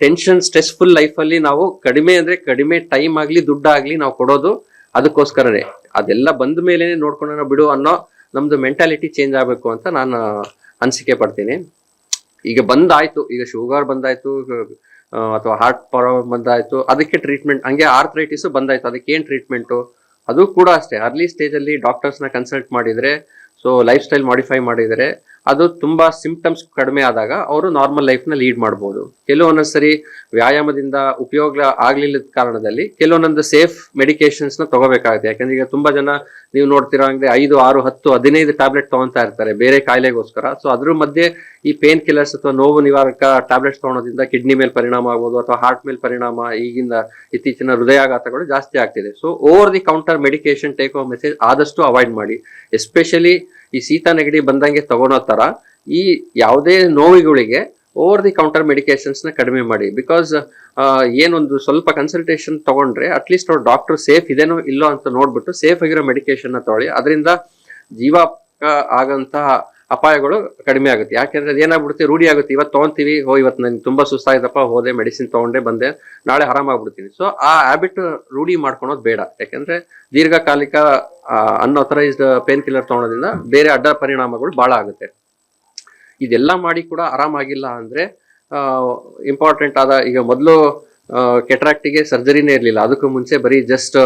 Tension stressful ಲೈಫಲ್ಲಿ ನಾವು ಕಡಿಮೆ ಅಂದ್ರೆ ಕಡಿಮೆ ಟೈಮ್ ಆಗ್ಲಿ ದುಡ್ಡಾಗ್ಲಿ ನಾವು ಕೊಡೋದು ಅದಕ್ಕೋಸ್ಕರನೇ. ಅದೆಲ್ಲ ಬಂದ ಮೇಲೆ ನೋಡ್ಕೊಂಡು ಬಿಡು ಅನ್ನೋ ನಮ್ದು ಮೆಂಟಾಲಿಟಿ ಚೇಂಜ್ ಆಗ್ಬೇಕು ಅಂತ ನಾನು ಅನಿಸಿಕೆ ಪಡ್ತೀನಿ. ಈಗ ಬಂದಾಯ್ತು, ಈಗ ಶುಗರ್ ಬಂದಾಯ್ತು ಅಥವಾ ಹಾರ್ಟ್ ಪ್ರಾಬ್ಲಮ್ ಬಂದಾಯ್ತು, ಅದಕ್ಕೆ ಟ್ರೀಟ್ಮೆಂಟ್. ಹಂಗೆ ಆರ್ಥ್ರೈಟಿಸ್ ಬಂದಾಯ್ತು, ಅದಕ್ಕೆ ಏನ್ ಟ್ರೀಟ್ಮೆಂಟು? ಅದು ಕೂಡ ಅಷ್ಟೇ, ಅರ್ಲಿ ಸ್ಟೇಜ್ ಅಲ್ಲಿ ಡಾಕ್ಟರ್ಸ್ನ ಕನ್ಸಲ್ಟ್ ಮಾಡಿದ್ರೆ, ಸೊ ಲೈಫ್ ಸ್ಟೈಲ್ ಮಾಡಿಫೈ ಮಾಡಿದರೆ ಅದು ತುಂಬಾ ಸಿಂಪ್ಟಮ್ಸ್ ಕಡಿಮೆ ಆದಾಗ ಅವರು ನಾರ್ಮಲ್ ಲೈಫ್ ನ ಲೀಡ್ ಮಾಡಬಹುದು. ಕೆಲವೊಂದೊಂದ್ಸರಿ ವ್ಯಾಯಾಮದಿಂದ ಉಪಯೋಗ ಆಗ್ಲಿಲ್ಲದ ಕಾರಣದಲ್ಲಿ ಕೆಲವೊಂದೊಂದು ಸೇಫ್ ಮೆಡಿಕೇಶನ್ಸ್ ನ ತಗೋಬೇಕಾಗುತ್ತೆ. ಯಾಕಂದ್ರೆ ಈಗ ತುಂಬಾ ಜನ ನೀವು ನೋಡ್ತಿರೋ ಹಂಗೆ 5, 6, 10, 15 ಟ್ಯಾಬ್ಲೆಟ್ ತಗೊಂತಾ ಇರ್ತಾರೆ ಬೇರೆ ಕಾಯಿಲೆಗೋಸ್ಕರ. ಸೊ ಅದ್ರ ಮಧ್ಯೆ ಈ ಪೇನ್ ಕಿಲ್ಲರ್ಸ್ ಅಥವಾ ನೋವು ನಿವಾರಕ ಟ್ಯಾಬ್ಲೆಟ್ಸ್ ತಗೊಳೋದ್ರಿಂದ ಕಿಡ್ನಿ ಮೇಲೆ ಪರಿಣಾಮ ಆಗ್ಬೋದು ಅಥವಾ ಹಾರ್ಟ್ ಮೇಲೆ ಪರಿಣಾಮ, ಈಗಿನ ಇತ್ತೀಚಿನ ಹೃದಯಾಘಾತಗಳು ಜಾಸ್ತಿ ಆಗ್ತಿದೆ. So over the counter medication take home message ಆದಷ್ಟು ಅವಾಯ್ಡ್ ಮಾಡಿ. ಎಸ್ಪೆಷಲಿ ಈ ಶೀತ ನೆಗಡಿ ಬಂದಂಗೆ ತಗೊಳೋ ತರ ಈ ಯಾವುದೇ ನೋವುಗಳಿಗೆ ಓವರ್ ದಿ ಕೌಂಟರ್ ಮೆಡಿಕೇಶನ್ಸ್ ನ ಕಡಿಮೆ ಮಾಡಿ. ಬಿಕಾಸ್ ಏನೊಂದು ಸ್ವಲ್ಪ ಕನ್ಸಲ್ಟೇಷನ್ ತಗೊಂಡ್ರೆ ಅಟ್ಲೀಸ್ಟ್ ಅವ್ರ ಡಾಕ್ಟರ್ ಸೇಫ್ ಇದೇನೋ ಇಲ್ಲೋ ಅಂತ ನೋಡ್ಬಿಟ್ಟು ಸೇಫ್ ಆಗಿರೋ ಮೆಡಿಕೇಶನ್ ನ ತಗೊಳ್ಳಿ. ಅದರಿಂದ ಜೀವ ಆಗಂತಹ ಅಪಾಯಗಳು ಕಡಿಮೆ ಆಗುತ್ತೆ. ಯಾಕೆಂದ್ರೆ ಅದೇನಾಗ್ಬಿಡುತ್ತೆ, ರೂಢಿ ಆಗುತ್ತೆ. ಇವತ್ತು ತಗೊಂತೀವಿ, ಇವತ್ತು ನನ್ಗೆ ತುಂಬಾ ಸುಸ್ತಾಯ್ತಪ್ಪ, ಹೋದೆ ಮೆಡಿಸಿನ್ ತಗೊಂಡೆ ಬಂದೆ, ನಾಳೆ ಆರಾಮಾಗ್ಬಿಡ್ತೀನಿ. ಸೊ ಆ ಹ್ಯಾಬಿಟ್ ರೂಢಿ ಮಾಡ್ಕೊಳೋದು ಬೇಡ. ಯಾಕಂದ್ರೆ ದೀರ್ಘಕಾಲಿಕ ಅನ್ಆಥರೈಸ್ಡ್ ಪೇನ್ ಕಿಲ್ಲರ್ ತಗೊಳೋದ್ರಿಂದ ಬೇರೆ ಅಡ್ಡ ಪರಿಣಾಮಗಳು ಬಹಳ ಆಗುತ್ತೆ. ಇದೆಲ್ಲ ಮಾಡಿ ಕೂಡ ಆರಾಮಾಗಿಲ್ಲ ಅಂದ್ರೆ ಇಂಪಾರ್ಟೆಂಟ್ ಆದ, ಈಗ ಮೊದಲು ಕೆಟ್ರಾಕ್ಟಿಗೆ ಸರ್ಜರಿನೇ ಇರಲಿಲ್ಲ, ಅದಕ್ಕೂ ಮುಂಚೆ ಬರೀ ಜಸ್ಟ್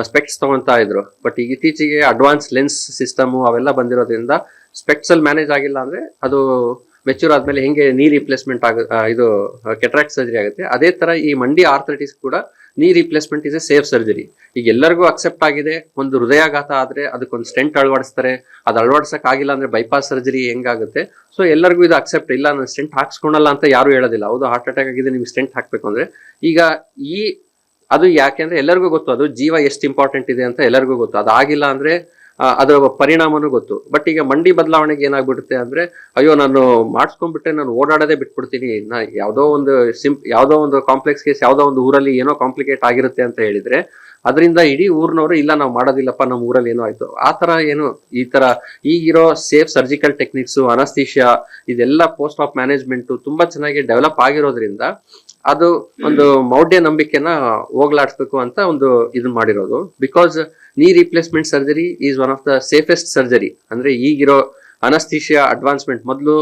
ಸ್ಪೆಕ್ಟ್ಸ್ ತಗೊಂತಾ ಇದ್ರು. ಬಟ್ ಈಗ ಇತ್ತೀಚೆಗೆ ಅಡ್ವಾನ್ಸ್ ಲೆನ್ಸ್ ಸಿಸ್ಟಮು ಅವೆಲ್ಲ ಬಂದಿರೋದ್ರಿಂದ ಸ್ಪೆಕ್ಟ್ಸ್ ಅಲ್ಲಿ ಮ್ಯಾನೇಜ್ ಆಗಿಲ್ಲ ಅಂದ್ರೆ ಅದು ಮೆಚೂರ್ ಆದ್ಮೇಲೆ ಹೆಂಗೆ ನೀ ರಿಪ್ಲೇಸ್ಮೆಂಟ್ ಇದು ಕೆಟ್ರಾಕ್ಟ್ ಸರ್ಜರಿ ಆಗುತ್ತೆ, ಅದೇ ತರ ಈ ಮಂಡಿ ಆರ್ಥರೈಟಿಸ್ ಕೂಡ ನೀ replacement is A safe surgery. ಈಗ ಎಲ್ಲರಿಗೂ ಅಕ್ಸೆಪ್ಟ್ ಆಗಿದೆ. ಒಂದು ಹೃದಯಾಘಾತ ಆದ್ರೆ ಅದಕ್ಕೊಂದು ಸ್ಟೆಂಟ್ ಅಳವಡಿಸ್ತಾರೆ, ಅದು ಅಳವಡಿಸಕ್ ಆಗಿಲ್ಲ ಅಂದ್ರೆ ಬೈಪಾಸ್ ಸರ್ಜರಿ ಹೆಂಗಾಗುತ್ತೆ. ಸೊ ಎಲ್ಲರಿಗೂ ಇದು ಅಕ್ಸೆಪ್ಟ್. ಇಲ್ಲ ನಾನು ಸ್ಟೆಂಟ್ ಹಾಕ್ಸ್ಕೊಳಲ್ಲ ಅಂತ ಯಾರು ಹೇಳೋದಿಲ್ಲ. ಹೌದು, ಹಾರ್ಟ್ ಅಟ್ಯಾಕ್ ಆಗಿದೆ, ನಿಮ್ಗೆ ಸ್ಟೆಂಟ್ ಹಾಕ್ಬೇಕು ಅಂದ್ರೆ ಈಗ ಅದು ಯಾಕೆಂದ್ರೆ ಎಲ್ಲರಿಗೂ ಗೊತ್ತು, ಅದು ಜೀವ ಎಷ್ಟು ಇಂಪಾರ್ಟೆಂಟ್ ಇದೆ ಅಂತ ಎಲ್ಲರಿಗೂ ಗೊತ್ತು. ಅದಾಗಿಲ್ಲ ಅಂದ್ರೆ ಅದರ ಪರಿಣಾಮನೂ ಗೊತ್ತು. ಬಟ್ ಈಗ ಮಂಡಿ ಬದಲಾವಣೆಗೆ ಏನಾಗ್ಬಿಡುತ್ತೆ ಅಂದ್ರೆ, ಅಯ್ಯೋ ನಾನು ಮಾಡಿಸ್ಕೊಂಡ್ಬಿಟ್ಟೆ, ನಾನು ಓಡಾಡೋದೇ ಬಿಟ್ಬಿಡ್ತೀನಿ, ನಾ ಯಾವುದೋ ಒಂದು ಕಾಂಪ್ಲೆಕ್ಸ್ ಕೇಸ್ ಯಾವುದೋ ಒಂದು ಊರಲ್ಲಿ ಏನೋ ಕಾಂಪ್ಲಿಕೇಟ್ ಆಗಿರುತ್ತೆ ಅಂತ ಹೇಳಿದ್ರೆ ಅದರಿಂದ ಇಡೀ ಊರಿನವರು ಇಲ್ಲ ನಾವು ಮಾಡೋದಿಲ್ಲಪ್ಪ, ನಮ್ಮ ಊರಲ್ಲಿ ಏನೋ ಆಯ್ತು, ಆ ತರ ಏನು ಈ ತರ ಈಗಿರೋ ಸೇಫ್ ಸರ್ಜಿಕಲ್ ಟೆಕ್ನಿಕ್ಸ್, ಅನಸ್ತೀಶಿಯಾ, ಇದೆಲ್ಲ ಪೋಸ್ಟ್ ಆಫ್ ಮ್ಯಾನೇಜ್ಮೆಂಟ್ ತುಂಬಾ ಚೆನ್ನಾಗಿ ಡೆವಲಪ್ ಆಗಿರೋದ್ರಿಂದ ಅದು ಒಂದು ಮೌಢ್ಯ ನಂಬಿಕೆನ ಹೋಗ್ಲಾಡಿಸ್ಬೇಕು ಅಂತ ಒಂದು ಇದನ್ನ ಮಾಡಿರೋದು. ಬಿಕಾಸ್ ನೀ replacement surgery is one of the safest surgery. ಅಂದ್ರೆ ಈಗಿರೋ ಅನಸ್ತೀಶಿಯಾ ಅಡ್ವಾನ್ಸ್ಮೆಂಟ್, ಮೊದಲು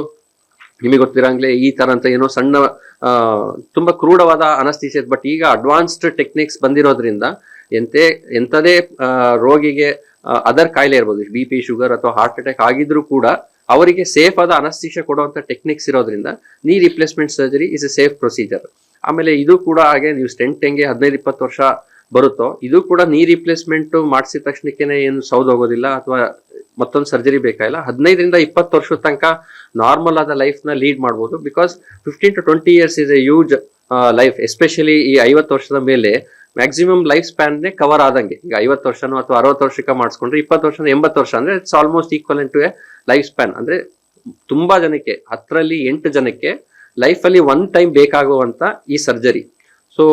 ನಿಮಗೆ ಗೊತ್ತಿರಂಗ್ಲೆ ಈ ತರ ಅಂತ ಏನೋ ಸಣ್ಣ ತುಂಬಾ ಕ್ರೂಢವಾದ ಅನಸ್ತೀಶಿಯಾ, ಬಟ್ ಈಗ ಅಡ್ವಾನ್ಸ್ಡ್ ಟೆಕ್ನಿಕ್ಸ್ ಬಂದಿರೋದ್ರಿಂದ ಎಂಥದೇ ರೋಗಿಗೆ ಅದರ್ ಕಾಯಿಲೆ ಇರ್ಬೋದು, BP, ಶುಗರ್ ಅಥವಾ ಹಾರ್ಟ್ ಅಟ್ಯಾಕ್ ಆಗಿದ್ರು ಕೂಡ ಅವರಿಗೆ ಸೇಫ್ ಆದ ಅನಸ್ತೀಶಿಯಾ ಕೊಡುವಂತ ಟೆಕ್ನಿಕ್ಸ್ ಇರೋದ್ರಿಂದ ನೀ replacement surgery is A safe procedure. ಆಮೇಲೆ ಇದು ಕೂಡ ಹಾಗೆ, ನೀವು ಸ್ಟೆಂಟ್ ಹೆಂಗೆ 15-20 ವರ್ಷ ಬರುತ್ತೋ, ಇದು ಕೂಡ ನೀ ರಿಪ್ಲೇಸ್ಮೆಂಟ್ ಮಾಡಿಸಿದ ತಕ್ಷಣಕ್ಕೇನೆ ಏನು ಸೌದೋಗೋದಿಲ್ಲ ಅಥವಾ ಮತ್ತೊಂದು ಸರ್ಜರಿ ಬೇಕಾಗಿಲ್ಲ. 15-20 ವರ್ಷದ ತನಕ ನಾರ್ಮಲ್ ಆದ ಲೈಫ್ ನ ಲೀಡ್ ಮಾಡ್ಬೋದು. Because 15 to 20 years is A huge life. Especially ಈ 50 ವರ್ಷದ ಮೇಲೆ ಮ್ಯಾಕ್ಸಿಮಮ್ ಲೈಫ್ ಸ್ಪ್ಯಾನ್ ಕವರ್ ಆದಂಗೆ. ಈಗ 50 ವರ್ಷನೋ ಅಥವಾ 60 ವರ್ಷಕ್ಕೆ ಮಾಡಿಸ್ಕೊಂಡ್ರೆ 20 ವರ್ಷ 80 ವರ್ಷ ಅಂದ್ರೆ it's almost equal to a life span. ಅಂದ್ರೆ ತುಂಬಾ ಜನಕ್ಕೆ 10ರಲ್ಲಿ 8 ಜನಕ್ಕೆ ಲೈಫ್ ಅಲ್ಲಿ ಒನ್ ಟೈಮ್ ಬೇಕಾಗುವಂತ ಈ ಸರ್ಜರಿ. ಸೊ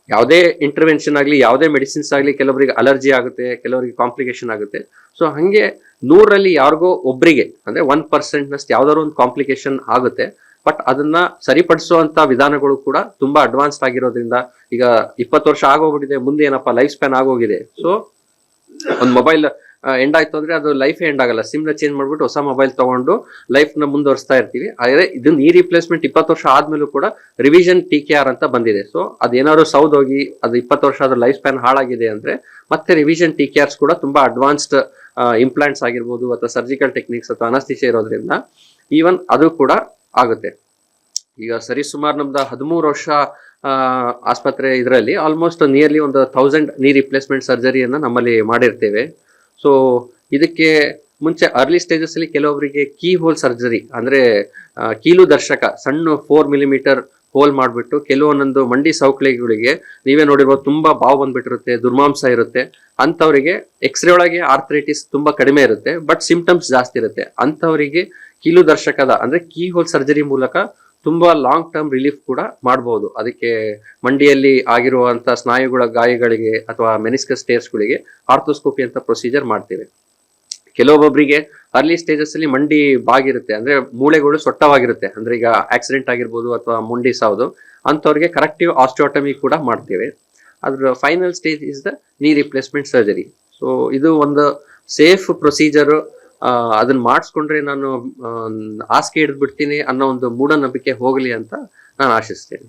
ಯಾವುದೇ ಇಂಟರ್ವೆನ್ಷನ್ ಆಗಲಿ, ಯಾವುದೇ ಮೆಡಿಸಿನ್ಸ್ ಆಗಲಿ, ಕೆಲವರಿಗೆ ಅಲರ್ಜಿ ಆಗುತ್ತೆ, ಕೆಲವರಿಗೆ ಕಾಂಪ್ಲಿಕೇಶನ್ ಆಗುತ್ತೆ. ಸೊ ಹಂಗೆ 100ರಲ್ಲಿ ಯಾರಿಗೋ ಒಬ್ರಿಗೆ ಅಂದ್ರೆ 1% ನಷ್ಟು ಯಾವ್ದಾದ್ರು ಒಂದು ಕಾಂಪ್ಲಿಕೇಶನ್ ಆಗುತ್ತೆ. ಬಟ್ ಅದನ್ನ ಸರಿಪಡಿಸುವಂತ ವಿಧಾನಗಳು ಕೂಡ ತುಂಬಾ ಅಡ್ವಾನ್ಸ್ಡ್ ಆಗಿರೋದ್ರಿಂದ, ಈಗ 20 ವರ್ಷ ಆಗೋಗ್ಬಿಟ್ಟಿದೆ, ಮುಂದೆ ಏನಪ್ಪಾ ಲೈಫ್ ಸ್ಪ್ಯಾನ್ ಆಗೋಗಿದೆ. ಸೊ ಒಂದು ಮೊಬೈಲ್ ಎಂಡ್ ಆಯ್ತು ಅಂದ್ರೆ ಅದು ಲೈಫ್ ಎಂಡ್ ಆಗಲ್ಲ, ಸಿಮ್ ನ ಚೇಂಜ್ ಮಾಡ್ಬಿಟ್ಟು ಹೊಸ ಮೊಬೈಲ್ ತಗೊಂಡು ಲೈಫ್ ನ ಮುಂದುವರಿಸ್ತಾ ಇರ್ತೀವಿ. ಆದ್ರೆ ಇದನ್ನ ಈ ರಿಪ್ಲೇಸ್ಮೆಂಟ್ 20 ವರ್ಷ ಆದ್ಮೇಲೂ ಕೂಡ ರಿವಿಷನ್ TKR ಅಂತ ಬಂದಿದೆ. ಸೊ ಅದೇನಾದ್ರು ಸೌದೋಗಿ ಅದು 20 ವರ್ಷ ಆದ್ರೂ ಲೈಫ್ ಸ್ಪ್ಯಾನ್ ಹಾಳಾಗಿದೆ ಅಂದ್ರೆ ಮತ್ತೆ ರಿವಿಷನ್ TKRs ಕೂಡ ತುಂಬಾ ಅಡ್ವಾನ್ಸ್ಡ್ ಇಂಪ್ಲಾಂಟ್ಸ್ ಆಗಿರ್ಬೋದು ಅಥವಾ ಸರ್ಜಿಕಲ್ ಟೆಕ್ನಿಕ್ಸ್ ಅಥವಾ ಅನಸ್ತೀಶಿಯಾ ಇರೋದ್ರಿಂದ ಈವನ್ ಅದು ಕೂಡ ಆಗುತ್ತೆ. ಈಗ ಸರಿಸುಮಾರು ನಮ್ದು 13 ವರ್ಷ ಆಸ್ಪತ್ರೆ ಇದರಲ್ಲಿ ಆಲ್ಮೋಸ್ಟ್ ನಿಯರ್ಲಿ ಒಂದು 1000 ನೀ ರಿಪ್ಲೇಸ್ಮೆಂಟ್ ಸರ್ಜರಿಯನ್ನ ನಮ್ಮಲ್ಲಿ ಮಾಡಿರ್ತೇವೆ. ಸೊ ಇದಕ್ಕೆ ಮುಂಚೆ ಅರ್ಲಿ ಸ್ಟೇಜಸ್ ಅಲ್ಲಿ ಕೆಲವೊಬ್ಬರಿಗೆ ಕೀ ಹೋಲ್ ಸರ್ಜರಿ ಅಂದ್ರೆ ಕೀಲು ದರ್ಶಕ, ಸಣ್ಣ 4 ಮಿಲಿಮೀಟರ್ ಹೋಲ್ ಮಾಡ್ಬಿಟ್ಟು ಕೆಲವೊಂದೊಂದು ಮಂಡಿ ಸೌಕಳಿಗಳಿಗೆ ನೀವೇ ನೋಡಿರ್ಬೋದು ತುಂಬಾ ಬಾವು ಬಂದ್ಬಿಟ್ಟಿರುತ್ತೆ, ದುರ್ಮಾಂಸ ಇರುತ್ತೆ. ಅಂತವರಿಗೆ ಎಕ್ಸ್ರೇ ಒಳಗೆ ಆರ್ಥರೈಟಿಸ್ ತುಂಬಾ ಕಡಿಮೆ ಇರುತ್ತೆ, ಬಟ್ ಸಿಂಪ್ಟಮ್ಸ್ ಜಾಸ್ತಿ ಇರುತ್ತೆ. ಅಂತವರಿಗೆ ಕೀಲು ದರ್ಶಕದ ಅಂದ್ರೆ ಕೀ ಹೋಲ್ ಸರ್ಜರಿ ಮೂಲಕ ತುಂಬಾ ಲಾಂಗ್ ಟರ್ಮ್ ರಿಲೀಫ್ ಕೂಡ ಮಾಡಬಹುದು. ಅದಕ್ಕೆ ಮಂಡಿಯಲ್ಲಿ ಆಗಿರುವಂತ ಸ್ನಾಯುಗಳ ಗಾಯಗಳಿಗೆ ಅಥವಾ ಮೆನಿಸ್ಕಸ್ ಟೇರ್ಸ್ಗಳಿಗೆ ಆರ್ಥೋಸ್ಕೋಪಿ ಅಂತ ಪ್ರೊಸೀಜರ್ ಮಾಡ್ತೇವೆ. ಕೆಲವೊಬ್ಬೊಬ್ಬರಿಗೆ ಅರ್ಲಿ ಸ್ಟೇಜಸ್ ಅಲ್ಲಿ ಮಂಡಿ ಬಾಗಿರುತ್ತೆ, ಅಂದ್ರೆ ಮೂಳೆಗಳು ಸೊಟ್ಟವಾಗಿರುತ್ತೆ, ಅಂದ್ರೆ ಈಗ ಆಕ್ಸಿಡೆಂಟ್ ಆಗಿರ್ಬೋದು ಅಥವಾ ಮುಂಡಿ ಸಾವುದು ಅಂತವ್ರಿಗೆ ಕರೆಕ್ಟಿವ್ ಆಸ್ಟಿಯೋಟಮಿ ಕೂಡ ಮಾಡ್ತೇವೆ. ಅದ್ರ ಫೈನಲ್ ಸ್ಟೇಜ್ ಇಸ್ ದ ನೀ ರಿಪ್ಲೇಸ್ಮೆಂಟ್ ಸರ್ಜರಿ. ಸೊ ಇದು ಒಂದು ಸೇಫ್ ಪ್ರೊಸೀಜರ್. ಅದನ್ನ ಮಾಡಿಸ್ಕೊಂಡ್ರೆ ನಾನು ಹಾಸಿಗೆ ಹಿಡಿದು ಬಿಡ್ತೀನಿ ಅನ್ನೋ ಒಂದು ಮೂಢನಂಬಿಕೆ ಹೋಗ್ಲಿ ಅಂತ ನಾನು ಆಶಿಸ್ತೇನೆ.